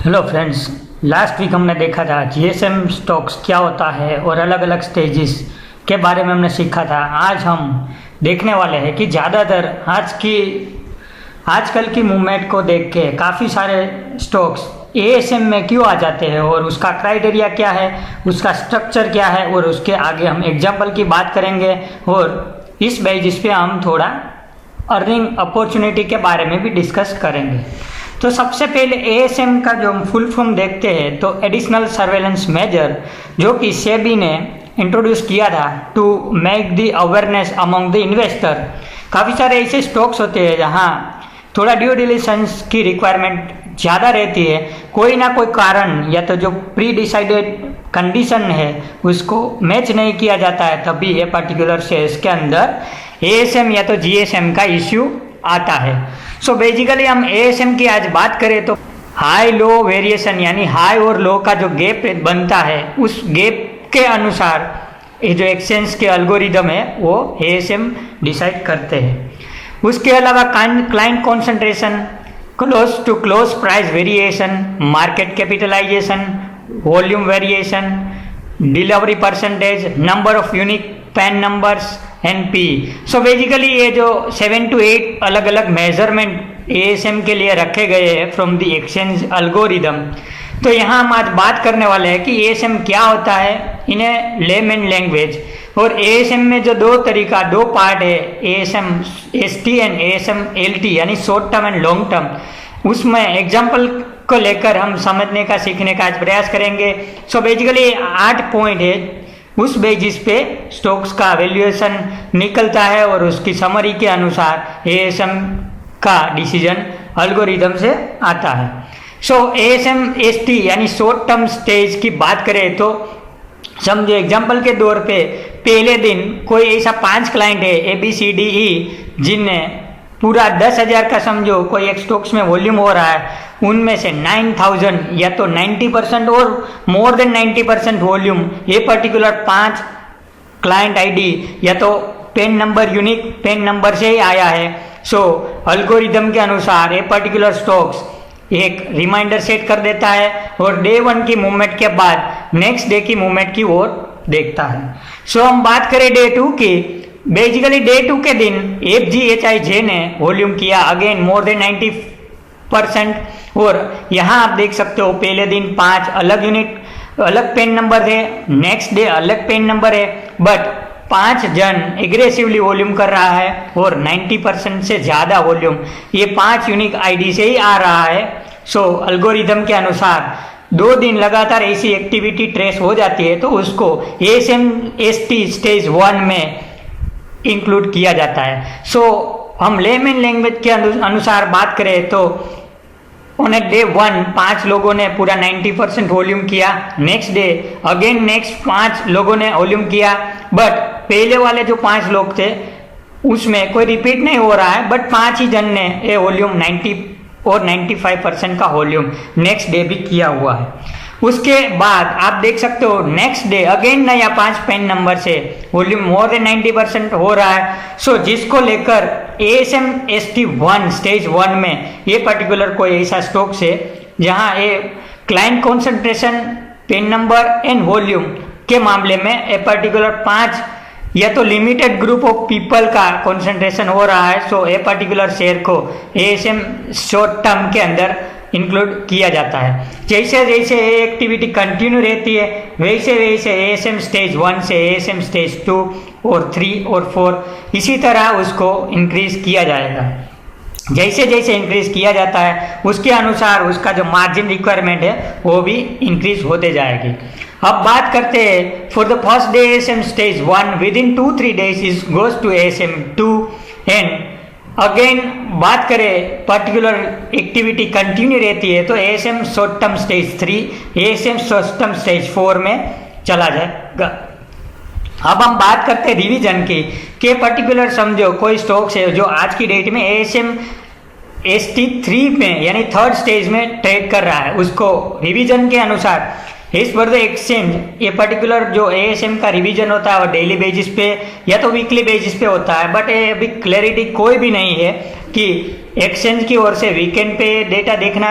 Hello friends, last week हमने देखा था जीएसएम स्टॉक्स क्या होता है और अलग अलग स्टेजेस के बारे में हमने सीखा था। आज हम देखने वाले हैं कि ज़्यादातर आजकल की मूवमेंट को देख के काफ़ी सारे स्टॉक्स एएसएम में क्यों आ जाते हैं और उसका क्राइटेरिया क्या है, उसका स्ट्रक्चर क्या है, और उसके आगे हम एग्जाम्पल की बात करेंगे और इस बेसिस पे हम थोड़ा अर्निंग अपॉर्चुनिटी के बारे में भी डिस्कस करेंगे। तो सबसे पहले एएसएम का जो हम फुल फॉर्म देखते हैं तो एडिशनल सर्वेलेंस मेजर, जो कि सेबी ने इंट्रोड्यूस किया था to make the awareness among the investor. काफ़ी सारे ऐसे स्टॉक्स होते हैं जहां थोड़ा ड्यू डिलिजेंस की रिक्वायरमेंट ज़्यादा रहती है, कोई ना कोई कारण या तो जो प्री डिसाइडेड कंडीशन है उसको मैच नहीं किया जाता है, तभी ये पर्टिकुलर शेयर्स के अंदर एएसएम या तो जीएसएम का इश्यू आता है। सो बेसिकली हम एएसएम की आज बात करें तो हाई लो वेरिएशन यानी हाई और लो का जो गैप बनता है उस गैप के अनुसार ये जो एक्सचेंज के एल्गोरिदम है वो एएसएम डिसाइड करते हैं। उसके अलावा client concentration, close to close price variation, market capitalization, volume variation, delivery percentage, number of unique PAN numbers, NP. So basically ये जो 7 to 8 अलग अलग मेजरमेंट एएसएम के लिए रखे गए हैं फ्रॉम द एक्सचेंज एल्गोरिदम। तो यहाँ हम आज बात करने वाले हैं कि एएसएम क्या होता है इन ए लेमैन लैंग्वेज। और एएसएम में जो दो पार्ट है, ASM ST and ASM LT यानी short term and long term, उसमें एग्जाम्पल को लेकर हम समझने का सीखने का आज प्रयास करेंगे। सो बेसिकली 8 पॉइंट है, उस बेसिस पे स्टॉक्स का वैल्यूएशन निकलता है और उसकी समरी के अनुसार एएसएम का डिसीजन एल्गोरिदम से आता है। सो एएसएम एसटी यानी शॉर्ट टर्म स्टेज की बात करें तो समझो एग्जांपल के तौर पे पहले दिन कोई ऐसा 5 क्लाइंट है ABCDE जिनने पूरा 10,000 का समझो कोई एक स्टॉक्स में वॉल्यूम हो रहा है, उनमें से 9,000 या तो 90% और मोर देन 90% वॉल्यूम ये पर्टिकुलर 5 क्लाइंट आईडी या तो PAN number unique PAN number से ही आया है। सो एल्गोरिदम के अनुसार ये पर्टिकुलर स्टॉक्स एक रिमाइंडर सेट कर देता है और डे 1 की मूवमेंट के बाद नेक्स्ट डे की मूवमेंट की ओर देखता है। सो हम बात करें डे 2 की। बेसिकली डे 2 के दिन FGHIJ ने वॉल्यूम किया अगेन मोर देन 90%। और यहाँ आप देख सकते हो पहले दिन 5 अलग यूनिट अलग पेन नंबर थे, नेक्स्ट डे अलग पेन नंबर है, बट 5 जन एग्रेसिवली वॉल्यूम कर रहा है और 90% से ज़्यादा वॉल्यूम ये 5 यूनिक आईडी से ही आ रहा है। सो एल्गोरिदम के अनुसार 2 दिन लगातार ऐसी एक्टिविटी ट्रेस हो जाती है तो उसको एएसएम एसटी स्टेज 1 में इंक्लूड किया जाता है। सो हम लेमैन लैंग्वेज के अनुसार बात करें तो ऑन ए डे 1 5 लोगों ने पूरा 90% वॉल्यूम किया, नेक्स्ट डे अगेन नेक्स्ट 5 लोगों ने वॉल्यूम किया, बट पहले वाले जो 5 लोग थे उसमें कोई रिपीट नहीं हो रहा है, बट 5 ही जन ने ये वॉल्यूम 90 और 95% का वॉल्यूम नेक्स्ट डे भी किया हुआ है। उसके बाद आप देख सकते हो नेक्स्ट डे अगेन नया 5 पेन नंबर से वॉल्यूम मोर देन 90% हो रहा है। सो जिसको लेकर एएसएम एसटी 1 स्टेज 1 में ये पर्टिकुलर कोई ऐसा स्टॉक्स है जहां ये client concentration PAN number and volume के मामले में ए पर्टिकुलर 5 या तो लिमिटेड ग्रुप ऑफ पीपल का कॉन्सेंट्रेशन हो रहा है। सो ए पर्टिकुलर शेयर को एएसएम शॉर्ट टर्म के अंदर इंक्लूड किया जाता है। जैसे जैसे ये एक्टिविटी कंटिन्यू रहती है वैसे वैसे एएसएम स्टेज 1 से एएसएम स्टेज 2 और 3 और 4 इसी तरह उसको इंक्रीज किया जाएगा। जैसे जैसे इंक्रीज किया जाता है उसके अनुसार उसका जो मार्जिन रिक्वायरमेंट है वो भी इंक्रीज होते जाएगी। अब बात करते हैं for the first day ASM stage 1 within 2-3 days is goes to ASM 2 and again बात करें पर्टिकुलर एक्टिविटी कंटिन्यू रहती है तो ASM short term stage 3 ASM short term stage 4 में चला जाएगा। अब हम बात करते हैं रिवीजन की कि पर्टिकुलर समझो कोई स्टॉक्स है जो आज की डेट में एएसएम एसटी 3 में यानी 3rd स्टेज में ट्रेड कर रहा है, उसको रिवीजन के अनुसार इस पर द एक्सचेंज ये पर्टिकुलर जो एएसएम का रिवीजन होता है वो डेली बेसिस पे या तो वीकली बेसिस पे होता है, बट ये अभी क्लैरिटी कोई भी नहीं है कि एक्सचेंज की ओर से वीकेंड पे डेटा देखना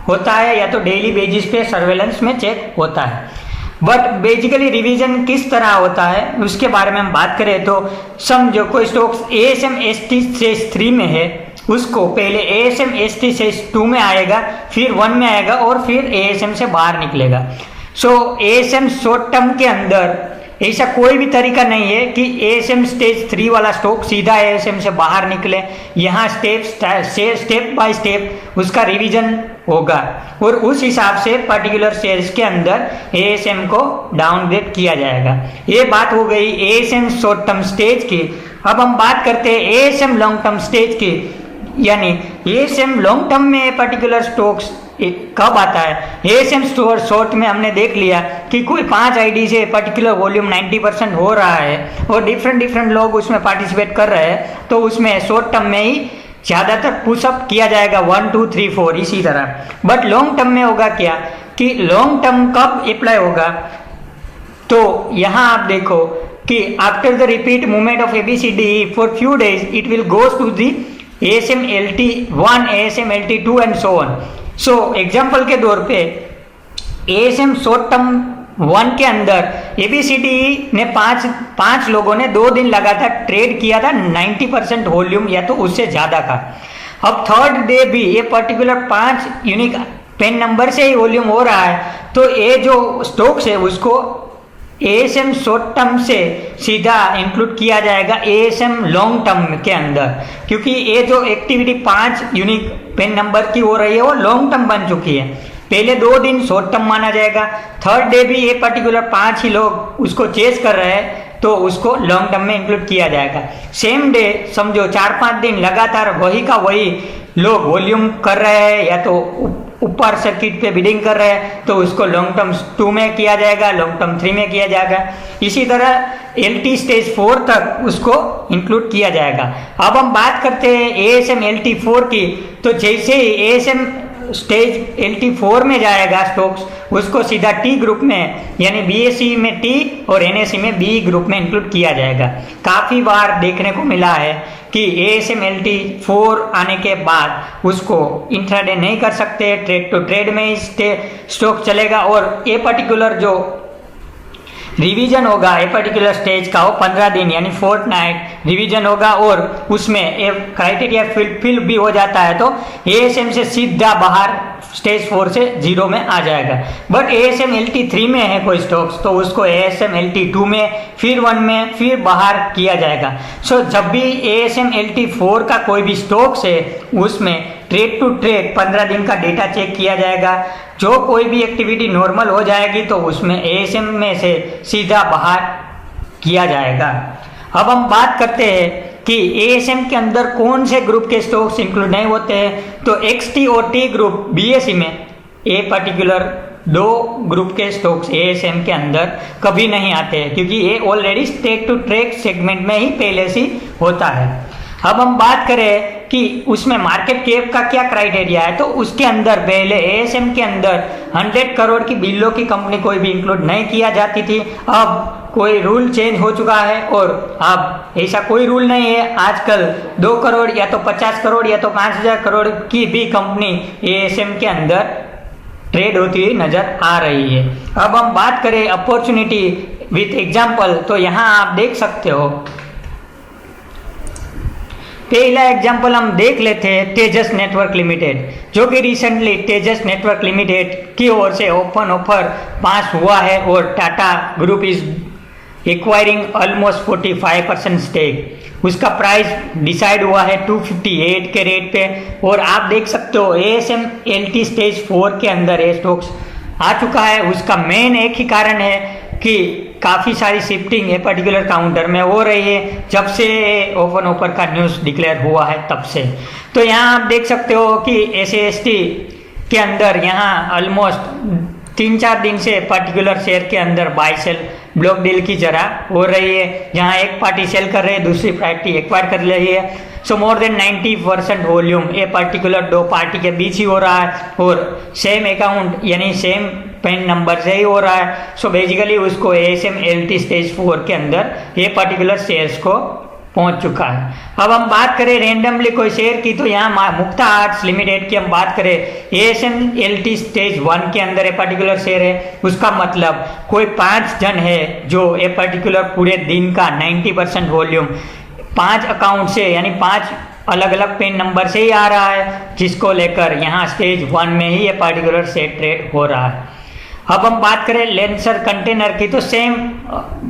होता है या तो डेली बेसिस पे सर्वेलेंस में चेक होता है। बट बेसिकली रिवीजन किस तरह होता है उसके बारे में हम बात करें तो समझो कोई स्टॉक्स ASM ST स्टेज 3 में है, उसको पहले ASM ST स्टेज 2 में आएगा, फिर 1 में आएगा और फिर ASM से बाहर निकलेगा। सो ASM शॉर्ट टर्म के अंदर ऐसा कोई भी तरीका नहीं है कि ASM स्टेज 3 वाला स्टॉक सीधा ASM से बाहर निकले। यहाँ स्टेप बाय स्टेप उसका रिवीजन होगा और उस हिसाब से पर्टिकुलर शेयर्स के अंदर ASM को डाउनग्रेड किया जाएगा। ये बात हो गई ASM शॉर्ट टर्म स्टेज की। अब हम बात करते हैं ASM लॉन्ग टर्म स्टेज की, यानी ASM लॉन्ग टर्म में पर्टिकुलर स्टॉक्स कब आता है। ASM स्टोर शॉर्ट में हमने देख लिया कि कोई 5 आईडी से पर्टिकुलर वॉल्यूम 90% हो रहा है और डिफरेंट लोग उसमें पार्टिसिपेट कर रहे हैं, तो उसमें शॉर्ट टर्म में ही ज़्यादातर पुशअप किया जाएगा 1 2 3 4 इसी तरह। बट लॉन्ग टर्म में होगा क्या कि लॉन्ग टर्म कब अप्लाई होगा, तो यहाँ आप देखो कि after the repeat movement of ABCDE for few days it will goes to the ASM LT1 ASM LT2 and so on. So example के तौर पे ASM शॉर्ट टर्म 1 के अंदर ABCDE ने पांच लोगों ने 2 दिन लगातार ट्रेड किया था 90% वॉल्यूम या तो उससे ज्यादा का। अब थर्ड डे भी ये पर्टिकुलर 5 यूनिक पेन नंबर से ही वॉल्यूम हो रहा है, तो ये जो स्टॉक्स है उसको ASM शॉर्ट टर्म से सीधा इंक्लूड किया जाएगा ASM लॉन्ग टर्म के अंदर, क्योंकि ये जो एक्टिविटी 5 यूनिक पेन नंबर की हो रही है वो लॉन्ग टर्म बन चुकी है। पहले 2 दिन शॉर्ट टर्म माना जाएगा, थर्ड डे भी ये पर्टिकुलर 5 ही लोग उसको चेस कर रहे हैं तो उसको लॉन्ग टर्म में इंक्लूड किया जाएगा। सेम डे समझो 4-5 दिन लगातार वही का वही लोग वॉल्यूम कर रहे हैं या तो ऊपर सर्किट पे बिडिंग कर रहे हैं तो उसको लॉन्ग टर्म 2 में किया जाएगा, लॉन्ग टर्म 3 में किया जाएगा। इसी तरह LT स्टेज 4 तक उसको इंक्लूड किया जाएगा। अब हम बात करते हैं ASM LT4 की, तो जैसे ही ASM स्टेज LT4 में जाएगा स्टॉक्स, उसको सीधा T ग्रुप में यानी BSE में T और NSE में B ग्रुप में इंक्लूड किया जाएगा। काफ़ी बार देखने को मिला है कि ASM LT4 आने के बाद उसको इंट्राडे नहीं कर सकते, ट्रेड टू ट्रेड में ही स्टॉक चलेगा और ये पर्टिकुलर जो रिवीजन होगा ए पर्टिकुलर स्टेज का वो 15 दिन यानी फोर्टनाइट रिवीजन होगा और उसमें एक क्राइटेरिया फिल भी हो जाता है तो ASM से सीधा बाहर स्टेज 4 से 0 में आ जाएगा। बट ASM LT3 में है कोई स्टॉक्स तो उसको ASM LT2 में फिर 1 में फिर बाहर किया जाएगा। सो जब भी ASM LT4 का कोई भी स्टॉक्स है उसमें ट्रेड टू ट्रेड 15 दिन का डेटा चेक किया जाएगा। जो कोई भी एक्टिविटी नॉर्मल हो जाएगी तो उसमें ASM में से सीधा बाहर किया जाएगा। अब हम बात करते हैं कि ASM के अंदर कौन से ग्रुप के स्टॉक्स इंक्लूड नहीं होते हैं, तो XT और T ग्रुप BSE में ए पर्टिकुलर 2 ग्रुप के स्टॉक्स ASM के अंदर कभी नहीं आते हैं क्योंकि ये already trade to trade segment में ही पहले से होता है। अब हम बात करें कि उसमें मार्केट कैप का क्या क्राइटेरिया है, तो उसके अंदर पहले ASM के अंदर 100 करोड़ की बिलों की कंपनी कोई भी इंक्लूड नहीं किया जाती थी। अब कोई रूल चेंज हो चुका है और अब ऐसा कोई रूल नहीं है। आजकल 2 करोड़ या तो 50 करोड़ या तो 5000 करोड़ की भी कंपनी ASM के अंदर ट्रेड होती हुई नजर आ रही है। अब हम बात करें अपॉर्चुनिटी विथ एग्जाम्पल, तो यहाँ आप देख सकते हो पहला एग्जाम्पल हम देख लेते हैं तेजस नेटवर्क लिमिटेड, जो कि रिसेंटली तेजस नेटवर्क लिमिटेड की ओर से ओपन ऑफर पास हुआ है और Tata group is acquiring almost 45% stake. उसका प्राइस डिसाइड हुआ है 258 के रेट पे और आप देख सकते हो ASM LT स्टेज 4 के अंदर ये स्टॉक्स आ चुका है। उसका मेन एक ही कारण है कि काफ़ी सारी शिफ्टिंग है पर्टिकुलर काउंटर में हो रही है जब से ओपन ऑफर का न्यूज़ डिक्लेयर हुआ है तब से। तो यहाँ आप देख सकते हो कि SAST के अंदर यहाँ ऑलमोस्ट 3-4 दिन से पर्टिकुलर शेयर के अंदर बाय सेल ब्लॉक डील की जगह हो रही है, जहाँ एक पार्टी सेल कर रही है दूसरी पार्टी एक्वायर कर रही है। सो मोर देन 90% वॉल्यूम ये पर्टिकुलर 2 पार्टी के बीच ही हो रहा है और सेम अकाउंट यानी सेम पेन नंबर से ही हो रहा है। सो बेसिकली उसको ASM LT स्टेज 4 के अंदर ये पर्टिकुलर शेयर्स को पहुंच चुका है। अब हम बात करें रेंडमली कोई शेयर की, तो यहाँ मुक्ता आर्ट्स लिमिटेड की हम बात करें, ASMLT स्टेज 1 के अंदर ये पर्टिकुलर शेयर है। उसका मतलब कोई 5 जन है जो ये पर्टिकुलर पूरे दिन का 90% वॉल्यूम 5 अकाउंट से यानी 5 अलग अलग पेन नंबर से ही आ रहा है, जिसको लेकर यहाँ स्टेज 1 में ही ये पर्टिकुलर शेयर ट्रेड हो रहा है। अब हम बात करें लेंसर कंटेनर की, तो सेम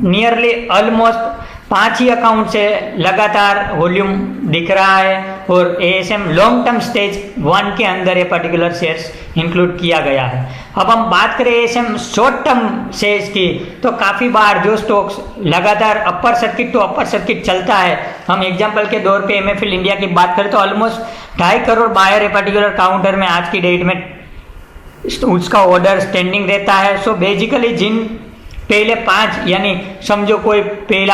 नियरली ऑलमोस्ट 5 ही अकाउंट से लगातार वॉल्यूम दिख रहा है और ASM लॉन्ग टर्म स्टेज 1 के अंदर ये पर्टिकुलर शेयर्स इंक्लूड किया गया है। अब हम बात करें ASM शॉर्ट टर्म शेयर्स की, तो काफ़ी बार जो स्टॉक्स लगातार upper circuit to upper circuit चलता है, हम एग्जांपल के तौर पे MFL इंडिया की बात करें तो ऑलमोस्ट 2.5 करोड़ बायर ये पर्टिकुलर काउंटर में आज की डेट में उसका ऑर्डर स्टैंडिंग रहता है। सो बेसिकली जिन पहले 5 यानी समझो कोई पहला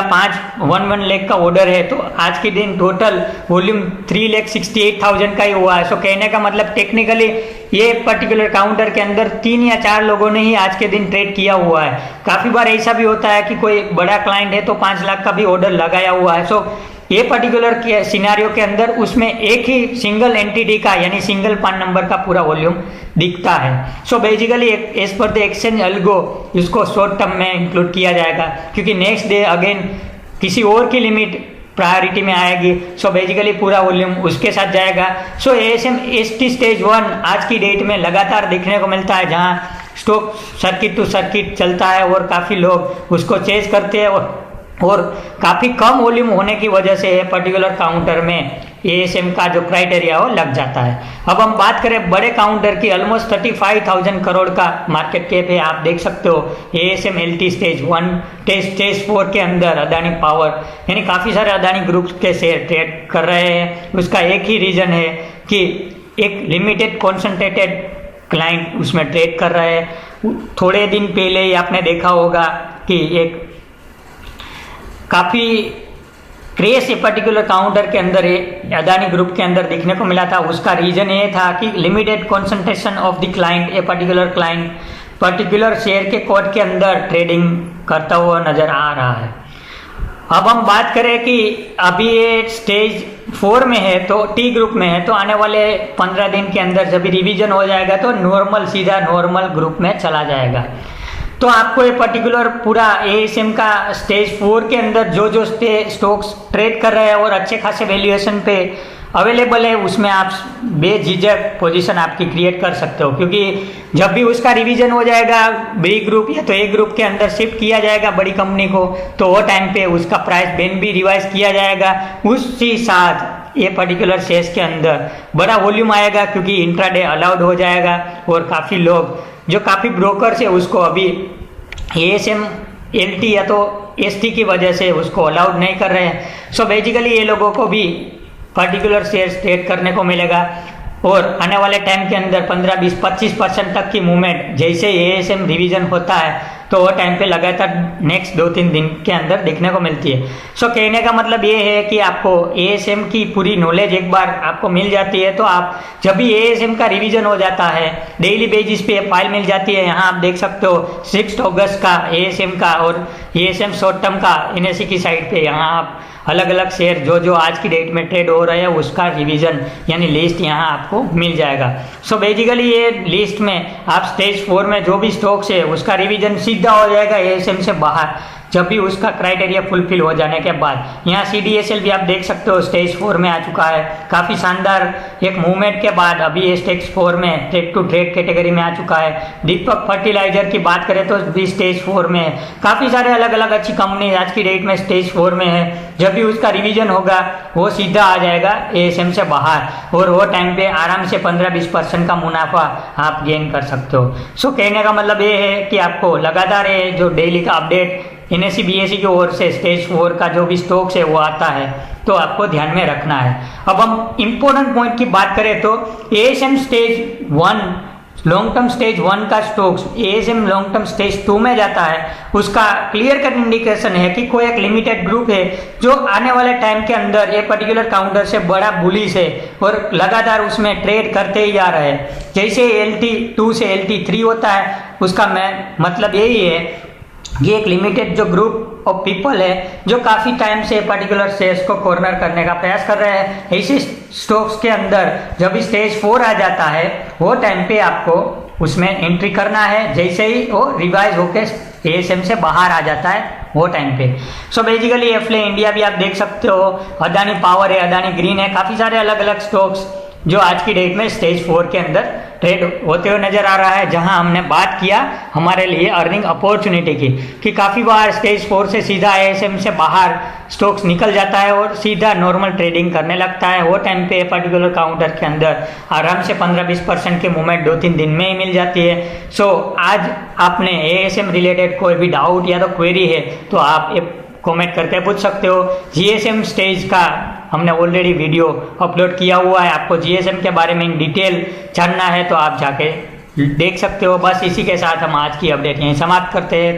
1 लाख का ऑर्डर है, तो आज के दिन टोटल वॉल्यूम 3,68,000 का ही हुआ है। सो कहने का मतलब टेक्निकली ये पर्टिकुलर काउंटर के अंदर 3 या 4 लोगों ने ही आज के दिन ट्रेड किया हुआ है। काफ़ी बार ऐसा भी होता है कि कोई बड़ा क्लाइंट है तो 5 लाख का भी ऑर्डर लगाया हुआ है। सो ये पर्टिकुलर सिनारियो के अंदर उसमें एक ही सिंगल एंटिटी का यानी सिंगल पान नंबर का पूरा वॉल्यूम दिखता है। So basically as per the exchange algo इसको शॉर्ट टर्म में इंक्लूड किया जाएगा, क्योंकि नेक्स्ट डे अगेन किसी और की लिमिट प्रायोरिटी में आएगी। सो बेसिकली पूरा वॉल्यूम उसके साथ जाएगा। सो ASM स्टेज 1 आज की डेट में लगातार देखने को मिलता है, जहां स्टॉक सर्किट टू सर्किट चलता है और काफ़ी लोग उसको चेज करते हैं और काफ़ी कम वॉल्यूम होने की वजह से पर्टिकुलर काउंटर में ASM का जो क्राइटेरिया हो लग जाता है। अब हम बात करें बड़े काउंटर की, ऑलमोस्ट 35,000 करोड़ का मार्केट कैप है। आप देख सकते हो ASMLT स्टेज 1 स्टेज 4 के अंदर अदानी पावर यानी काफ़ी सारे अदानी ग्रुप के शेयर ट्रेड कर रहे हैं। उसका एक ही रीज़न है कि एक लिमिटेड कॉन्सेंट्रेटेड क्लाइंट उसमें ट्रेड कर रहे हैं। थोड़े दिन पहले ही आपने देखा होगा कि एक काफ़ी क्रेज ये पर्टिकुलर काउंटर के अंदर अदानी ग्रुप के अंदर देखने को मिला था। उसका रीजन ये था कि limited concentration of the client, a particular client particular share के कोड के अंदर ट्रेडिंग करता हुआ नजर आ रहा है। अब हम बात करें कि अभी ये स्टेज 4 में है तो टी ग्रुप में है, तो आने वाले 15 दिन के अंदर जब रिवीजन हो जाएगा तो सीधा नॉर्मल ग्रुप में चला जाएगा। तो आपको ये पर्टिकुलर पूरा ASM का स्टेज 4 के अंदर जो स्टॉक्स ट्रेड कर रहे हैं और अच्छे खासे वैल्यूएशन पे अवेलेबल है, उसमें आप बेझिझक पोजीशन आपकी क्रिएट कर सकते हो, क्योंकि जब भी उसका रिवीजन हो जाएगा बी ग्रुप या तो ए ग्रुप के अंदर शिफ्ट किया जाएगा बड़ी कंपनी को, तो वो टाइम पे उसका प्राइस बैंड भी रिवाइज किया जाएगा। उसी साथ ये पर्टिकुलर शेयर्स के अंदर बड़ा वॉल्यूम आएगा, क्योंकि इंट्राडे अलाउड हो जाएगा और काफ़ी लोग जो काफ़ी ब्रोकर्स है उसको अभी ASMLT या तो ST की वजह से उसको अलाउड नहीं कर रहे हैं। सो बेसिकली ये लोगों को भी पर्टिकुलर शेयर्स ट्रेड करने को मिलेगा और आने वाले टाइम के अंदर 15, 20, 25% तक की मूवमेंट जैसे ASM रिवीजन होता है तो वो टाइम पे लगातार नेक्स्ट 2-3 दिन के अंदर देखने को मिलती है। सो कहने का मतलब ये है कि आपको ASM की पूरी नॉलेज एक बार आपको मिल जाती है, तो आप जब भी ASM का रिवीजन हो जाता है डेली बेसिस पे फाइल मिल जाती है। यहाँ आप देख सकते हो 6 अगस्त का ASM का और ASM शॉर्ट टर्म का NSE की साइड पे यहाँ आप अलग अलग शेयर जो आज की डेट में ट्रेड हो रहे हैं उसका रिवीजन यानी लिस्ट यहाँ आपको मिल जाएगा। सो बेसिकली ये लिस्ट में आप स्टेज 4 में जो भी स्टॉक्स है उसका रिवीजन सीधा हो जाएगा ASM से बाहर, जब भी उसका क्राइटेरिया फुलफिल हो जाने के बाद। यहाँ CDSL भी आप देख सकते हो स्टेज 4 में आ चुका है। काफ़ी शानदार एक मूवमेंट के बाद अभी ये स्टेज 4 में ट्रेड टू ट्रेड कैटेगरी में आ चुका है। दीपक फर्टिलाइजर की बात करें तो भी स्टेज 4 में है। काफ़ी सारे अलग अलग अच्छी कंपनी आज की डेट में स्टेज 4 में है। जब भी उसका रिवीजन होगा वो सीधा आ जाएगा ASM से बाहर और वो टाइम पे आराम से 15-20% का मुनाफा आप गेन कर सकते हो। सो कहने का मतलब ये है कि आपको लगातार ये जो डेली का अपडेट NSE BSE की ओर से स्टेज 4 का जो भी स्टॉक्स है वो आता है, तो आपको ध्यान में रखना है। अब हम इम्पोर्टेंट पॉइंट की बात करें तो ASM stage 1 long term stage 1 का stocks ASM long term stage 2 में जाता है, उसका क्लियर कट इंडिकेशन है कि कोई एक लिमिटेड ग्रुप है जो आने वाले टाइम के अंदर ये पर्टिकुलर काउंटर से बड़ा बुलिश है और लगातार उसमें ट्रेड करते ही जा रहे हैं। जैसे LT2 से LT3 होता है, उसका मतलब यही है ये एक लिमिटेड जो ग्रुप ऑफ पीपल है जो काफ़ी टाइम से पर्टिकुलर शेयर्स को कॉर्नर करने का प्रयास कर रहे हैं। ऐसे स्टॉक्स के अंदर जब स्टेज 4 आ जाता है वो टाइम पे आपको उसमें एंट्री करना है, जैसे ही वो रिवाइज होकर एएसएम से बाहर आ जाता है वो टाइम पे। सो बेसिकली एफले इंडिया भी आप देख सकते हो, अदानी पावर है, अदानी ग्रीन है, काफ़ी सारे अलग अलग स्टॉक्स जो आज की डेट में स्टेज 4 के अंदर ट्रेड होते हुए नजर आ रहा है। जहां हमने बात किया हमारे लिए अर्निंग अपॉर्चुनिटी की कि काफ़ी बार स्टेज 4 से सीधा एएसएम से बाहर स्टॉक्स निकल जाता है और सीधा नॉर्मल ट्रेडिंग करने लगता है। वो टाइम पे पर्टिकुलर काउंटर के अंदर आराम से 15-20% की मूवमेंट 2-3 दिन में ही मिल जाती है। सो आज आपने एएसएम रिलेटेड कोई भी डाउट या तो क्वेरी है तो आप कमेंट करके पूछ सकते हो। जीएसएम स्टेज का हमने ऑलरेडी वीडियो अपलोड किया हुआ है, आपको जीएसएम के बारे में इन डिटेल जानना है तो आप जाके देख सकते हो। बस इसी के साथ हम आज की अपडेट यहीं समाप्त करते हैं।